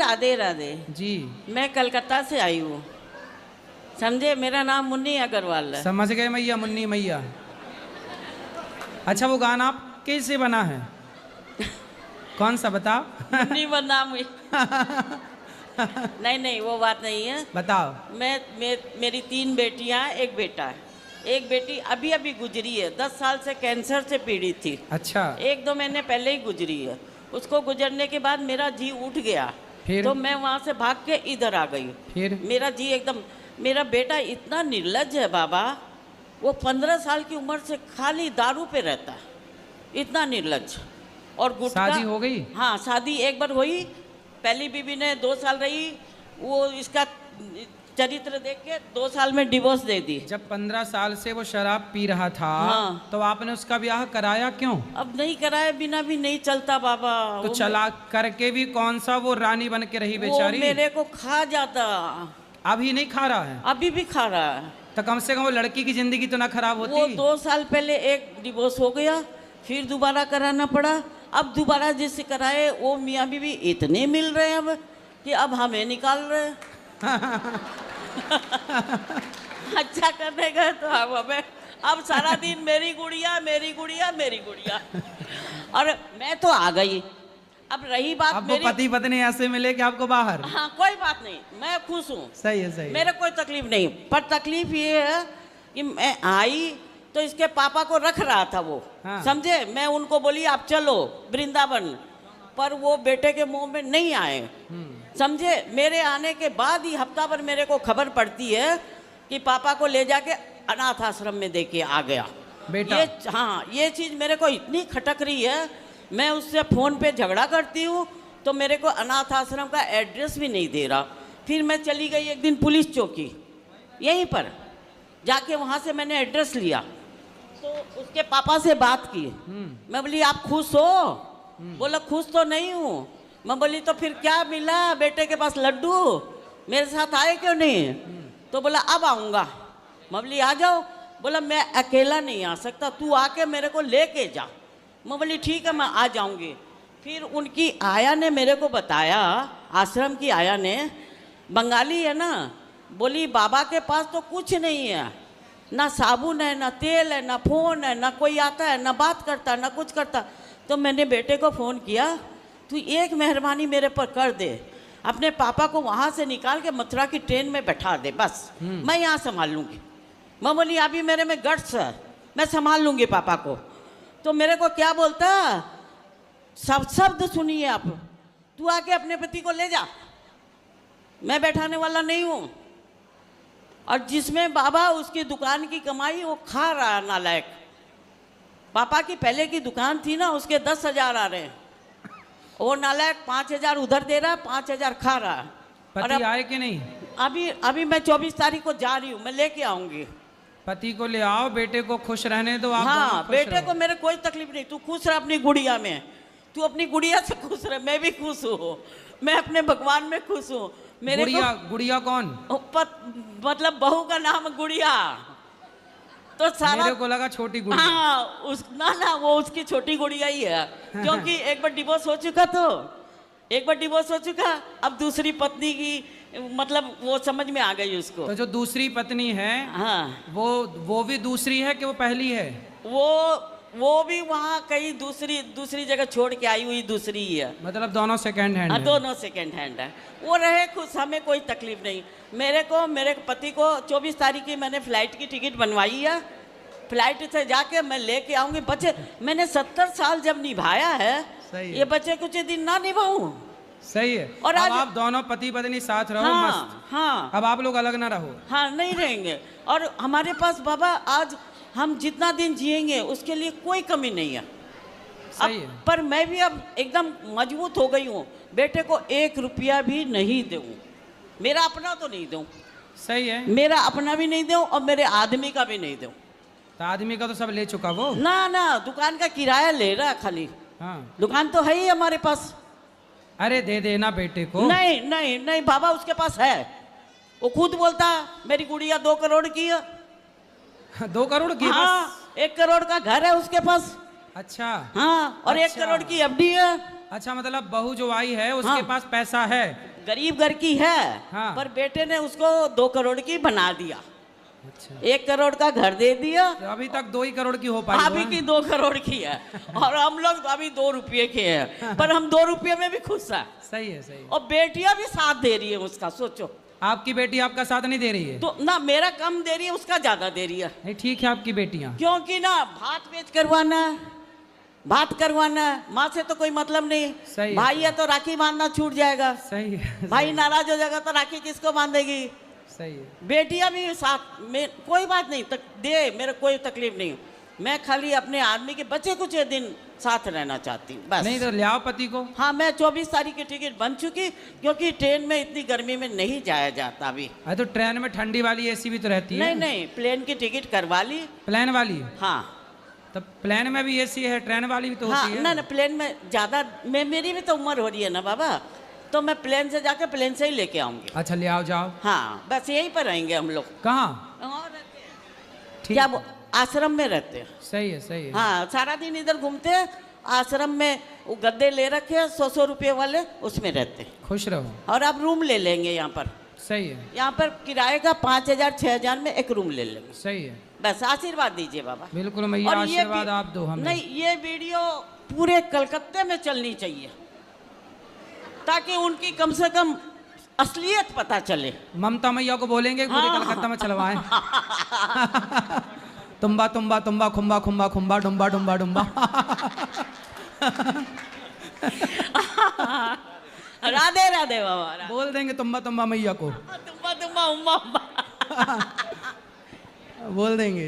राधे राधे जी। मैं कलकत्ता से आई हूँ, समझे। मेरा नाम मुन्नी अग्रवाल है। समझ गए मैया, मुन्नी मैया। अच्छा वो गाना आप कैसे बना है? कौन सा बताओ? मुन्नी नाम हुई। नहीं नहीं वो बात नहीं है। बताओ। मेरी 3 बेटियां, एक बेटा है। एक बेटी अभी अभी गुजरी है, 10 साल से कैंसर से पीड़ित थी। अच्छा। 1-2 महीने पहले ही गुजरी है। उसको गुजरने के बाद मेरा जी उठ गया। फिर? तो मैं वहाँ से भाग के इधर आ गई। फिर? मेरा जी एकदम, मेरा बेटा इतना निर्लज्ज है बाबा, वो 15 साल की उम्र से खाली दारू पे रहता है, इतना निर्लज्ज। और गुटखा। शादी हो गई? हाँ शादी एक बार हुई, पहली बीवी ने 2 साल रही, वो इसका चरित्र देख के 2 साल में डिवोर्स दे दी। जब 15 साल से वो शराब पी रहा था, हाँ। तो आपने उसका ब्याह कराया क्यों? अब नहीं कराए बिना भी नहीं चलता बाबा। तो चला करके भी कौन सा वो रानी बन के रही बेचारी। वो मेरे को खा जाता। अभी नहीं खा रहा है? अभी भी खा रहा है। तो कम से कम वो लड़की की जिंदगी तो ना खराब होती। वो 2 साल पहले एक डिवोर्स हो गया, फिर दोबारा कराना पड़ा। अब दोबारा जिससे कराए वो मियाँ बीवी इतने मिल रहे हैं अब कि अब हमें निकाल रहे हैं। अच्छा करने गए तो अब हमें, अब सारा दिन मेरी गुड़िया मेरी गुड़िया मेरी गुड़िया। और मैं तो आ गई। अब रही बात आपको मेरी, पति पत्नी ऐसे मिले कि आपको बाहर? हाँ कोई बात नहीं, मैं खुश हूँ। सही है, सही है। मेरे कोई तकलीफ नहीं, पर तकलीफ ये है कि मैं आई तो इसके पापा को रख रहा था वो। हाँ। समझे। मैं उनको बोली आप चलो वृंदावन, पर वो बेटे के मुंह में नहीं आए। समझे। मेरे आने के बाद ही हफ्ता भर मेरे को खबर पड़ती है कि पापा को ले जाके अनाथ आश्रम में देके आ गया बेटा। हाँ ये चीज़ मेरे को इतनी खटक रही है। मैं उससे फ़ोन पे झगड़ा करती हूँ तो मेरे को अनाथ आश्रम का एड्रेस भी नहीं दे रहा। फिर मैं चली गई एक दिन पुलिस चौकी, यहीं पर जाके वहाँ से मैंने एड्रेस लिया, तो उसके पापा से बात की। मैं बोली आप खुश हो? बोला खुश तो नहीं हूँ। मैं बोली तो फिर क्या मिला बेटे के पास लड्डू, मेरे साथ आए क्यों नहीं? तो बोला अब आऊँगा। मैं बोली आ जाओ। बोला मैं अकेला नहीं आ सकता, तू आके मेरे को लेके जा। मैं बोली ठीक है मैं आ जाऊँगी। फिर उनकी आया ने मेरे को बताया, आश्रम की आया ने, बंगाली है ना, बोली बाबा के पास तो कुछ नहीं है, ना साबुन है ना तेल है ना फ़ोन है, ना कोई आता है ना बात करता ना कुछ करता। तो मैंने बेटे को फ़ोन किया, तू एक मेहरबानी मेरे पर कर दे, अपने पापा को वहाँ से निकाल के मथुरा की ट्रेन में बैठा दे, बस मैं यहाँ संभाल लूँगी। मैं बोली अभी मेरे में गट्स है, मैं संभाल लूँगी पापा को। तो मेरे को क्या बोलता, सब शब्द सुनिए आप, तू आके अपने पति को ले जा, मैं बैठाने वाला नहीं हूँ। और जिसमें बाबा उसकी दुकान की कमाई वो खा रहा है नालायक। पापा की पहले की दुकान थी ना, उसके 10,000 आ रहे हैं, वो नालायक 5,000 उधर दे रहा, 5,000 खा रहा है। पति आए कि नहीं? अभी मैं 24 तारीख को जा रही हूँ, मैं लेके आऊँगी। पति को ले आओ, बेटे को खुश रहने दो आप। हाँ बेटे को मेरे कोई तकलीफ नहीं, तू खुश रह अपनी गुड़िया में, तू अपनी गुड़िया से खुश रह, मैं भी खुश हूँ, मैं अपने भगवान में खुश हूँ। मेरे गुड़िया कौन? मतलब बहू का नाम गुड़िया। तो सारा मेरे को लगा छोटी गुड़िया। हाँ ना वो उसकी छोटी गुड़िया ही है, क्योंकि एक बार डिवोर्स हो चुका, तो एक बार डिवोर्स हो चुका, अब दूसरी पत्नी की मतलब वो समझ में आ गई उसको। तो जो दूसरी पत्नी है, हाँ वो भी दूसरी है कि वो पहली है? वो भी वहाँ कहीं दूसरी जगह छोड़ के आई हुई दूसरी ही है। मतलब दोनों सेकंड हैंड है? दोनों सेकंड हैंड है। वो रहे खुश, हमें कोई तकलीफ नहीं। मेरे पति को 24 तारीख की मैंने फ्लाइट की टिकट बनवाई है, फ्लाइट से जाके मैं लेके आऊँगी। बच्चे मैंने 70 साल जब निभाया है, ये बच्चे कुछ दिन ना निभाऊँ। सही है। और अब आप दोनों पति पत्नी साथ रहो। हाँ, मस्त। हाँ अब आप लोग अलग ना रहो। हाँ नहीं रहेंगे। और हमारे पास बाबा आज हम जितना दिन जिएंगे उसके लिए कोई कमी नहीं है। सही है। पर मैं भी अब एकदम मजबूत हो गई हूँ, बेटे को 1 रुपया भी नहीं दूँ, मेरा अपना तो नहीं दूँ। सही है। मेरा अपना भी नहीं दूँ और मेरे आदमी का भी नहीं दूँ। तो आदमी का तो सब ले चुका वो? ना दुकान का किराया ले रहा खाली। हाँ दुकान तो है ही हमारे पास। अरे दे देना बेटे को। नहीं बाबा उसके पास है, वो खुद बोलता मेरी गुड़िया 2 करोड़ की है। 2 करोड़ की? हाँ 1 करोड़ का घर है उसके पास। अच्छा। हाँ और अच्छा। 1 करोड़ की एफडी है। अच्छा मतलब बहू जो आई है उसके पास पैसा है? गरीब घर की है, हाँ। पर बेटे ने उसको 2 करोड़ की बना दिया। अच्छा, 1 करोड़ का घर दे दिया, तो अभी तक 2 ही करोड़ की हो पाई वो अभी है? की 2 करोड़ की है। और हम लोग तो अभी 2 रुपये के हैं, पर हम 2 रुपये में भी खुश हैं। सही है, सही है। और बेटियां भी साथ दे रही है उसका, सोचो। आपकी बेटी आपका साथ नहीं दे रही है? तो ना मेरा कम दे रही है, उसका ज्यादा दे रही है। नहीं, ठीक है आपकी बेटियां। क्योंकि ना भात बेच करवाना है, बात करवाना है, माँ से तो कोई मतलब नहीं। सही है। भाई है तो राखी बांधना छूट जाएगा, सही है, भाई नाराज हो जाएगा तो राखी किसको बांधेगी। सही है। बेटियां भी साथ में, कोई बात नहीं तक दे, मेरे कोई तकलीफ नहीं। मैं खाली अपने आदमी के बचे कुछ दिन साथ रहना चाहती हूँ बस। नहीं तो ले आओ पति को। हाँ, मैं 24 तारीख की टिकट बन चुकी, क्योंकि ट्रेन में इतनी गर्मी में नहीं जाया जाता अभी। अरे तो ट्रेन में ठंडी वाली एसी भी तो रहती है। नहीं नहीं, प्लेन की टिकट करवा ली। प्लेन वाली? हाँ तब प्लेन में भी एसी है, ट्रेन वाली भी तो हाँ, होती है। ना प्लेन में ज़्यादा, मेरी भी तो उम्र हो रही है ना बाबा, तो मैं प्लेन से जाकर प्लेन से ही लेके आऊँगी। अच्छा, ले आओ, जाओ। हाँ, बस यहीं पर रहेंगे हम लोग। कहाँ? और रहते हैं। ठीक क्या है। वो आश्रम में रहते हैं। सही है, सही है। हाँ, सारा दिन इधर घूमते हैं। आश्रम में वो गद्दे ले रखे हैं 100 रुपये वाले, उसमें रहते हैं। खुश रहो। और आप रूम ले लेंगे यहाँ पर। सही है, यहाँ पर किराए का 5,000 6,000 में एक रूम ले लेंगे। सही है। बस आशीर्वाद दीजिए बाबा। बिल्कुल मैया, और ये आशीर्वाद आप दो हमें। नहीं, ये वीडियो पूरे कलकत्ते में चलनी चाहिए, ताकि उनकी कम से कम असलियत पता चले। ममता मैया को बोलेंगे पूरे हाँ। कलकत्ता में चलवाएं। तुम्बा तुम्बा तुम्बा खुम्बा खुम्बा खुम्बा डुम्बा डुम्बा डुम्बा। राधे राधे बाबा, राधे। बोल देंगे तुम्बा तुम्बा मैया को। तुम्बा तुम्बा उम्मा उम्मा। बोल देंगे।